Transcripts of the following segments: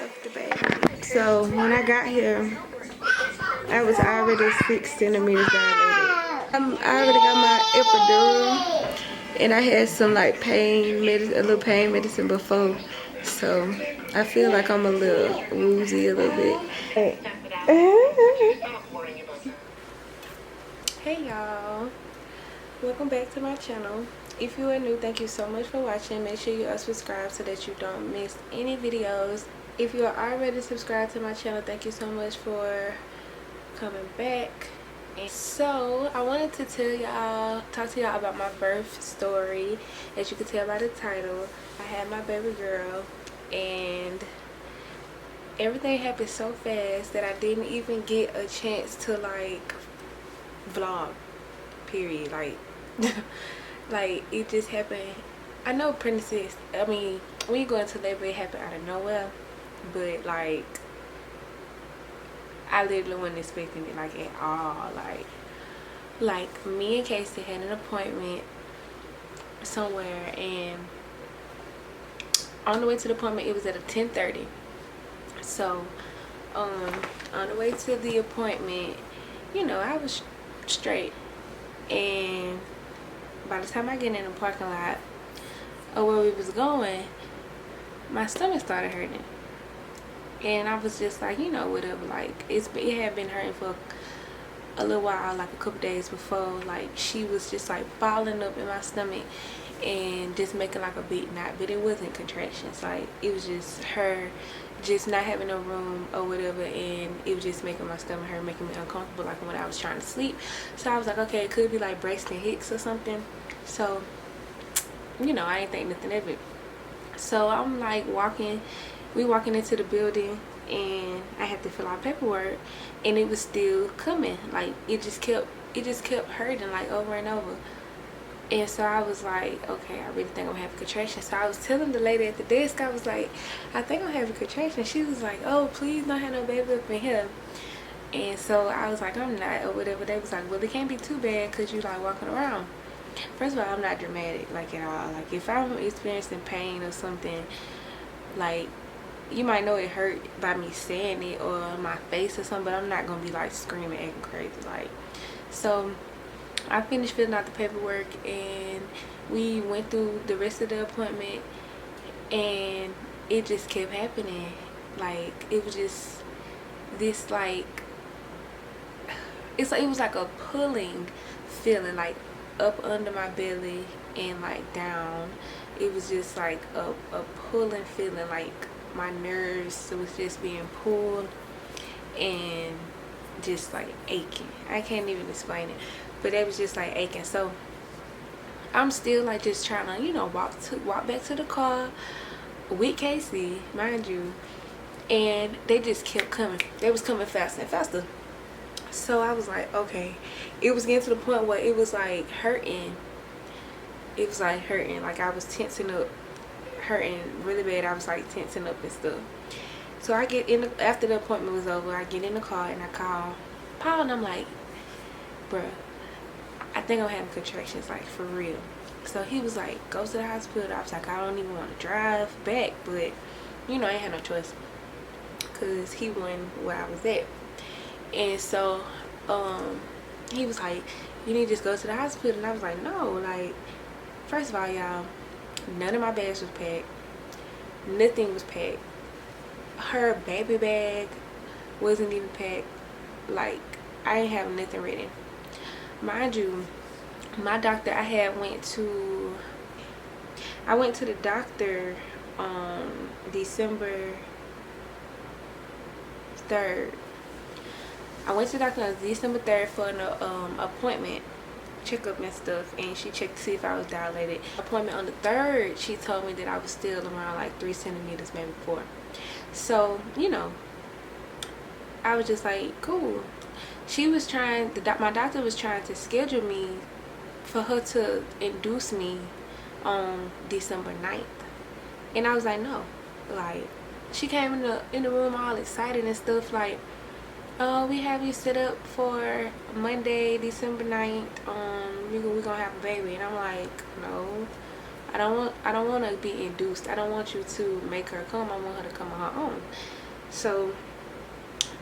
of the baby. So when I got here, I was already 6 centimeters dilated. I already got my epidural, and I had some like pain medicine, a little pain medicine before. So I feel like I'm a little woozy a little bit. Hey y'all, welcome back to my channel. If you are new, thank you so much for watching. Make sure you are subscribed so that you don't miss any videos. If you are already subscribed to my channel, thank you so much for coming back. And so I wanted to talk to y'all about my birth story. As you can tell by the title, I had my baby girl, and everything happened so fast that I didn't even get a chance to like vlog, period. Like like it just happened. I know pregnancy, I mean, when you go into labor, it happened out of nowhere, but like I literally wasn't expecting it like at all. Like me and Casey had an appointment somewhere, and on the way to the appointment, it was at a 10:30. So on the way to the appointment, you know, I was straight, and by the time I get in the parking lot or where we was going, my stomach started hurting, and I was just like, you know, whatever. Like it had been hurting for a little while, like a couple days before. Like she was just like balling up in my stomach and just making like a big knot, but it wasn't contractions. Like it was just her just not having no room or whatever, and it was just making my stomach hurt, making me uncomfortable, like when I was trying to sleep. So I was like, okay, it could be like Braxton Hicks or something. So, you know, I didn't think nothing of it. So I'm like we walking into the building, and I had to fill out paperwork, and it was still coming. Like it just kept hurting like over and over. And so I was like, okay, I really think I'm having contractions. So I was telling the lady at the desk, I was like, I think I'm having contractions. She was like, oh, please don't have no baby up in here. And so I was like, I'm not, or whatever. They was like, well, it can't be too bad because you like walking around. First of all, I'm not dramatic like at all. Like if I'm experiencing pain or something, like you might know it hurt by me saying it or my face or something, but I'm not gonna be like screaming, acting crazy. Like, so I finished filling out the paperwork, and we went through the rest of the appointment, and it just kept happening. Like it was just this like it was like a pulling feeling, like up under my belly and like down. It was just like a pulling feeling, like my nerves was just being pulled and just like aching. I can't even explain it, but it was just like aching. So I'm still like just trying to, you know, walk back to the car with Casey, mind you, and they just kept coming. They was coming faster and faster. So I was like, okay. It was getting to the point where it was like hurting. It was like hurting. Like I was tensing up, hurting really bad. I was like tensing up and stuff. So I get in after the appointment was over, I get in the car and I call Paul, and I'm like, bruh, I think I'm having contractions, like for real. So he was like, go to the hospital. I was like, I don't even want to drive back, but you know, I ain't had no choice because he wasn't where I was at. And so he was like, you need to just go to the hospital. And I was like, no, like first of all, y'all, none of my bags was packed. Nothing was packed. Her baby bag wasn't even packed. Like I ain't have nothing ready. Mind you, my doctor, I went to the doctor on December 3rd. I went to the doctor on December 3rd for an appointment, checkup and stuff, and she checked to see if I was dilated. Appointment on the 3rd, she told me that I was still around like 3 centimeters, maybe 4. So, you know, I was just like, cool. She was trying, my doctor was trying to schedule me for her to induce me on December 9th. And I was like, no. Like, she came in the room all excited and stuff, like, oh, we have you set up for Monday, December 9th. We're gonna have a baby. And I'm like, no. I don't want to be induced. I don't want you to make her come. I want her to come on her own. So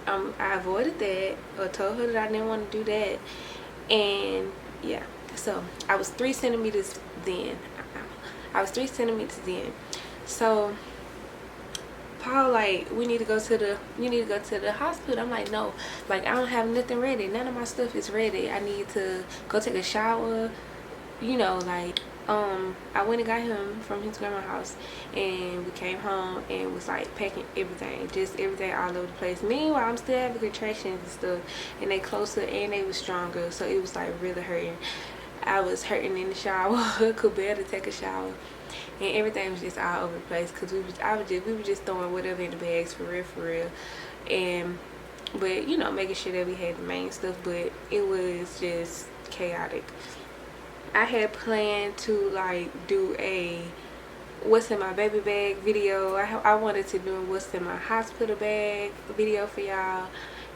I avoided that, or told her that I didn't want to do that. And yeah, so I was 3 centimeters then. So Paul like, you need to go to the hospital. I'm like, no, like, I don't have nothing ready. None of my stuff is ready. I need to go take a shower, like, I went and got him from his grandma's house, and we came home and was like packing everything, just everything all over the place. Meanwhile, I'm still having contractions and stuff, and they closer and they was stronger, so it was like really hurting. I was hurting in the shower, could barely take a shower, and everything was just all over the place because we were just throwing whatever in the bags for real. And but making sure that we had the main stuff, but it was just chaotic. I had planned to like do a what's in my baby bag video. I wanted to do a what's in my hospital bag video for y'all,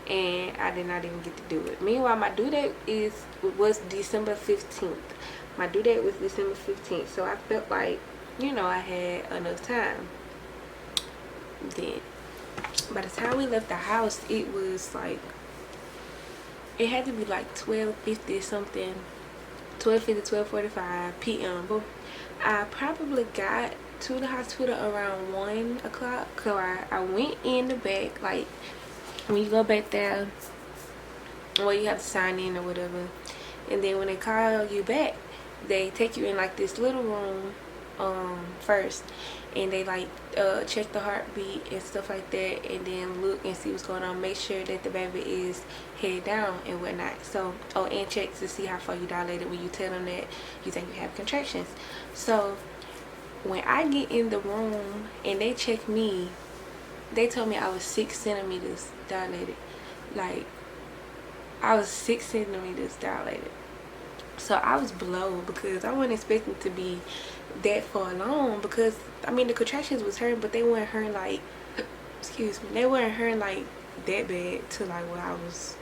and I did not even get to do it. Meanwhile, my due date was December 15th. My due date was December 15th, so I felt like I had enough time. Then by the time we left the house, it was like, it had to be like 12:50 something, 12:50, 12:45 p.m. But I probably got to the hospital around 1 o'clock. So I went in the back, like when you go back there, well, you have to sign in or whatever, and then when they call you back, they take you in like this little room first, and they like check the heartbeat and stuff like that, and then look and see what's going on, make sure that the baby is head down and whatnot. So and check to see how far you dilated when you tell them that you think you have contractions. So when I get in the room and they check me, they told me I was 6 centimeters dilated. Like, I was 6 centimeters dilated. So I was blown because I wasn't expecting to be that far along, because I mean the contractions was hurting, but they weren't hurting like, excuse me, they weren't hurting like that bad to like where I was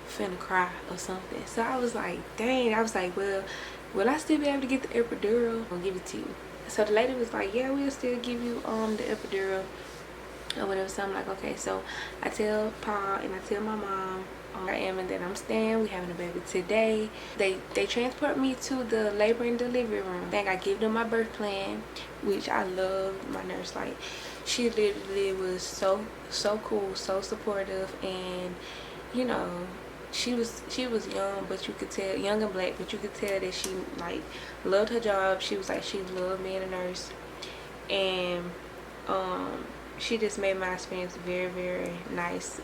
finna cry or something. So I was like, dang. I was like, well, will I still be able to get the epidural? I'll give it to you. So the lady was like, yeah, we'll still give you the epidural or whatever. So I'm like, okay. So I tell Paul and I tell my mom I am, and then I'm staying. We having a baby today. They transport me to the labor and delivery room. I give them my birth plan, which I loved. My nurse, like, she literally was so cool, so supportive, and she was young, but you could tell, young and black, but you could tell that she like loved her job. She was like, she loved being a nurse, and she just made my experience very, very nice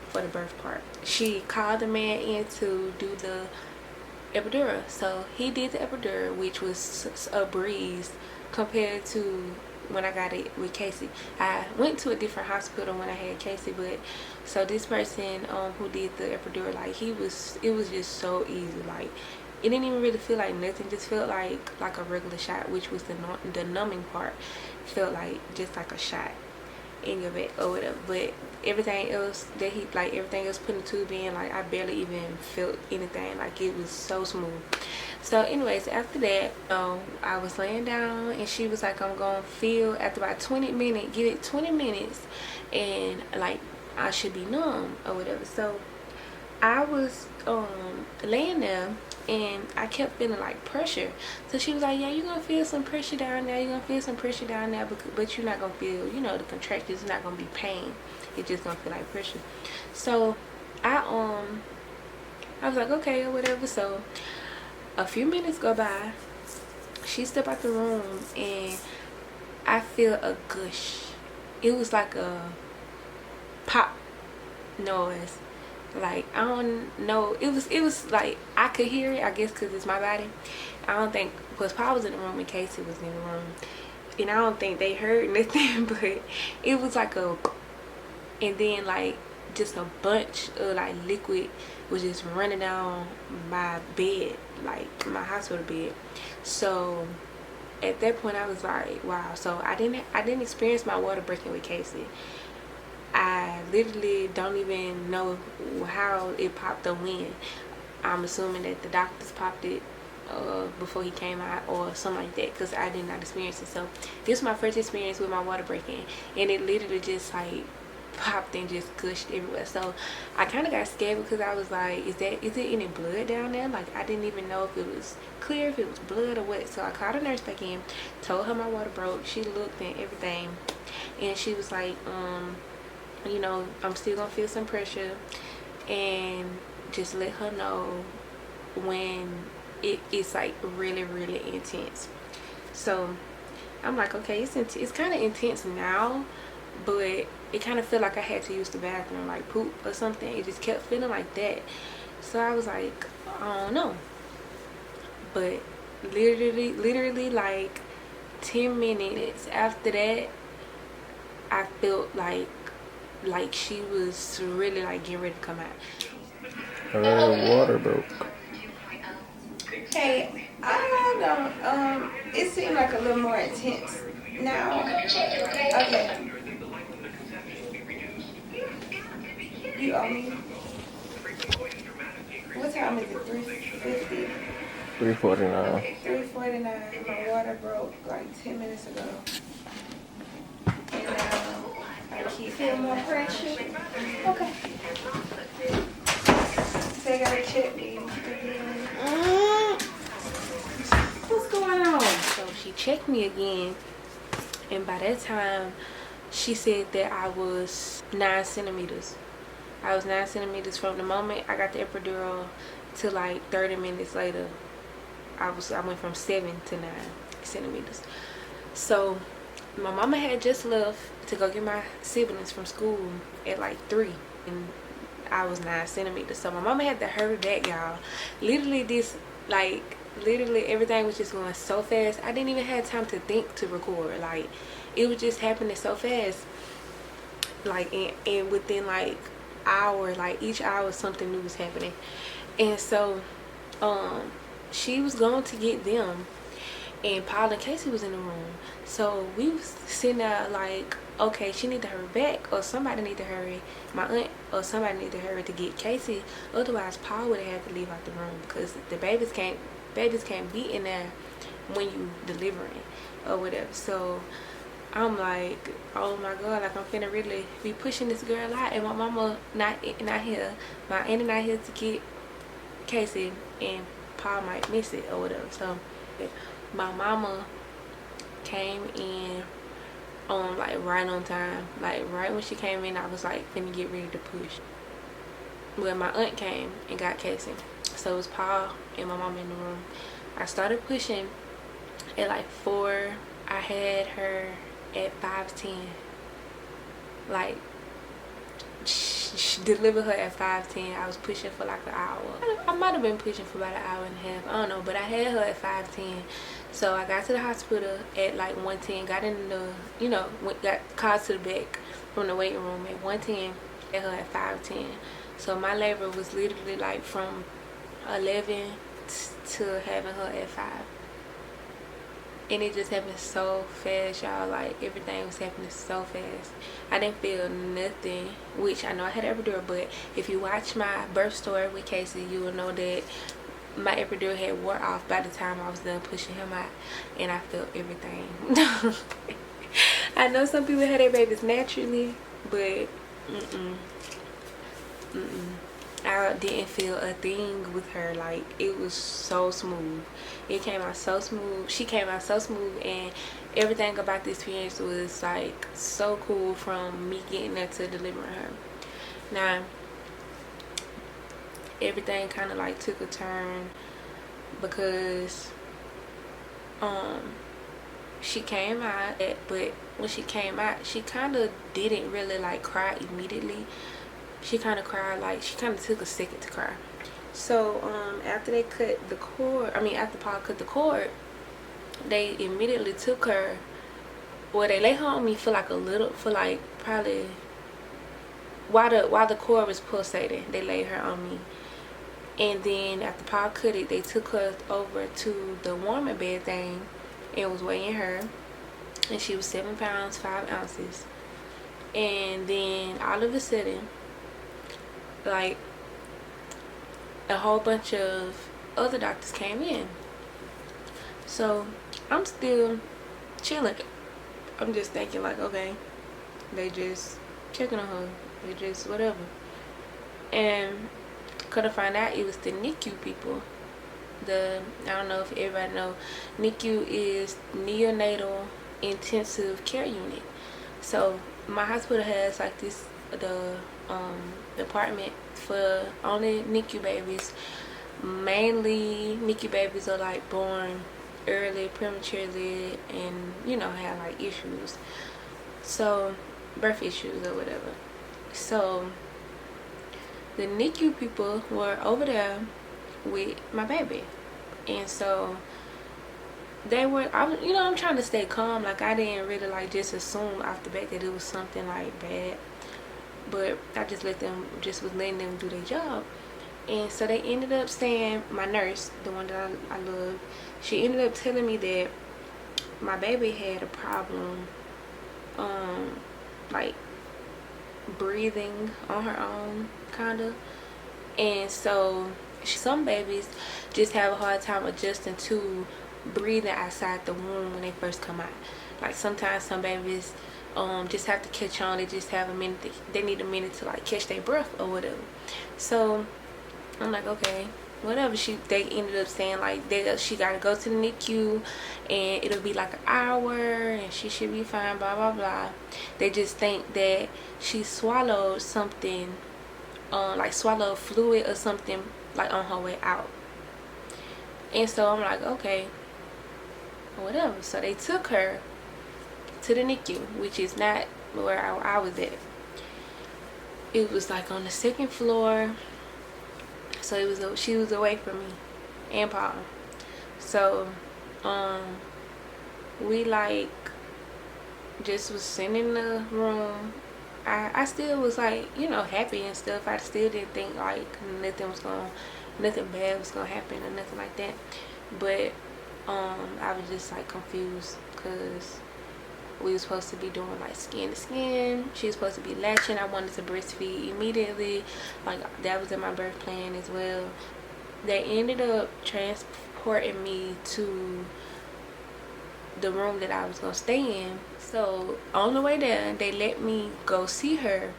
for the birth part. She called the man in to do the epidural. So he did the epidural, which was a breeze compared to when I got it with Casey. I went to a different hospital when I had Casey, but so this person who did the epidural, like, it was just so easy. Like, it didn't even really feel like nothing, just felt like a regular shot, which was the numbing part felt like just like a shot in your back or whatever. But everything else that everything else putting the tube in, like, I barely even felt anything. Like, it was so smooth. So anyways, after that, I was laying down, and she was like, I'm gonna feel after about 20 minutes, give it 20 minutes, and like I should be numb or whatever. So I was laying there, and I kept feeling like pressure. So she was like, yeah, you're gonna feel some pressure down there, but you're not gonna feel, the contractions. It's not gonna be pain, it's just gonna feel like pressure. So I was like, okay, or whatever. So a few minutes go by, she stepped out the room, and I feel a gush. It was like a pop noise. Like, I don't know, it was like I could hear it, I guess because it's my body. I don't think, because Paul was in the room and Casey was in the room, and I don't think they heard nothing, but it was like and then like just a bunch of like liquid was just running down my bed, like my hospital bed. So at that point I was like, wow. So I didn't experience my water breaking with Casey. I literally don't even know how it popped or when. I'm assuming that the doctors popped it before he came out or something like that, because I did not experience it. So this was my first experience with my water breaking, and it literally just like popped and just gushed everywhere. So I kind of got scared because I was like, is it any blood down there? Like, I didn't even know if it was clear, if it was blood or what. So I called the nurse back in, told her my water broke. She looked and everything, and she was like, you know, I'm still gonna feel some pressure, and just let her know when it's like really intense. So I'm like, okay, it's kind of intense now, but it kind of felt like I had to use the bathroom, like poop or something. It just kept feeling like that. So I was like, I don't know. But literally like 10 minutes after that, I felt like she was really like getting ready to come out. Her water broke. Hey, I don't, it seemed like a little more intense now. Okay. You owe me. What time is it? 3:50? 3:49. 3:49. My water broke like 10 minutes ago. And now I keep feeling more pressure. Okay. So I gotta check me again. What's going on? So she checked me again, and by that time she said that I was 9 centimeters. I was 9 centimeters from the moment I got the epidural to like 30 minutes later. I went from 7 to 9 centimeters. So my mama had just left to go get my siblings from school at like 3, and I was 9 centimeters. So my mama had to hurry back, y'all. Literally everything was just going so fast. I didn't even have time to think to record. Like, it was just happening so fast. Like, and within like hour, like each hour something new was happening. And so she was going to get them, and Paul and Casey was in the room. So we was sitting there like, okay, she need to hurry back, or somebody need to hurry, my aunt or somebody need to hurry to get Casey. Otherwise Paul would have had to leave out the room, because the babies can't be in there when you delivering or whatever. So I'm like, oh my god, like I'm finna really be pushing this girl out, and my mama not here, my auntie not here to get Casey, and Paul might miss it or whatever. So my mama came in on like right on time. Like right when she came in, I was like finna get ready to push. Well, my aunt came and got Casey, so it was Paul and my mama in the room. I started pushing at like 4. I had her at 5:10. Like, delivered her at 5:10. I was pushing for like an hour. I might have been pushing for about an hour and a half. I don't know, but I had her at 5:10. So I got to the hospital at like 1:10. Got in the, got called to the back from the waiting room at 1:10. Had her at 5:10. So my labor was literally like from 11 to having her at 5. And it just happened so fast, y'all. Like, everything was happening so fast. I didn't feel nothing, which I know I had epidural, but if you watch my birth story with Casey, you will know that my epidural had wore off by the time I was done pushing him out, and I felt everything. I know some people had their babies naturally, but I didn't feel a thing with her. Like, it was so smooth. It came out so smooth. She came out so smooth, and everything about the experience was like so cool, from me getting there to delivering her. Now, everything kind of like took a turn because she came out, but when she came out, she kind of didn't really like cry immediately. She kind of cried, like, she kind of took a second to cry. So after they cut the cord, after Paul cut the cord, they immediately took her, well, they lay her on me for probably while the cord was pulsating. They laid her on me, and then after Paul cut it, they took her over to the warming bed thing and was weighing her, and she was 7 pounds 5 ounces. And then all of a sudden, like, a whole bunch of other doctors came in, So I'm still chilling. I'm just thinking like, okay, they just checking on her. They just whatever. And could I find out it was the NICU people. I don't know if everybody know, NICU is neonatal intensive care unit. So my hospital has like the department for only NICU babies. Mainly NICU babies are like born early, prematurely, and have like issues. So birth issues or whatever. So the NICU people were over there with my baby, and so I'm trying to stay calm. Like, I didn't really like just assume off the bat that it was something like bad, but I just was letting them do their job. And so they ended up saying, my nurse, the one that I love, she ended up telling me that my baby had a problem, like breathing on her own, kind of. And so some babies just have a hard time adjusting to breathing outside the womb when they first come out. Like, sometimes some babies just have to catch on. They just have a minute. They need a minute to like catch their breath or whatever. So I'm like, okay, whatever. They ended up saying like she gotta go to the NICU and it'll be like an hour and she should be fine, blah blah blah. They just think that she swallowed something, like swallowed fluid or something, like on her way out. And so I'm like, okay, whatever. So they took her to the NICU, which is not where I was at. It was like on the second floor. So she was away from me and Paul. So we like just was sitting in the room. I still was like, happy and stuff. I still didn't think like nothing bad was gonna happen or nothing like that. But I was just like confused because we were supposed to be doing like skin to skin. She was supposed to be latching. I wanted to breastfeed immediately. Like, that was in my birth plan as well. They ended up transporting me to the room that I was gonna stay in. So on the way there, they let me go see her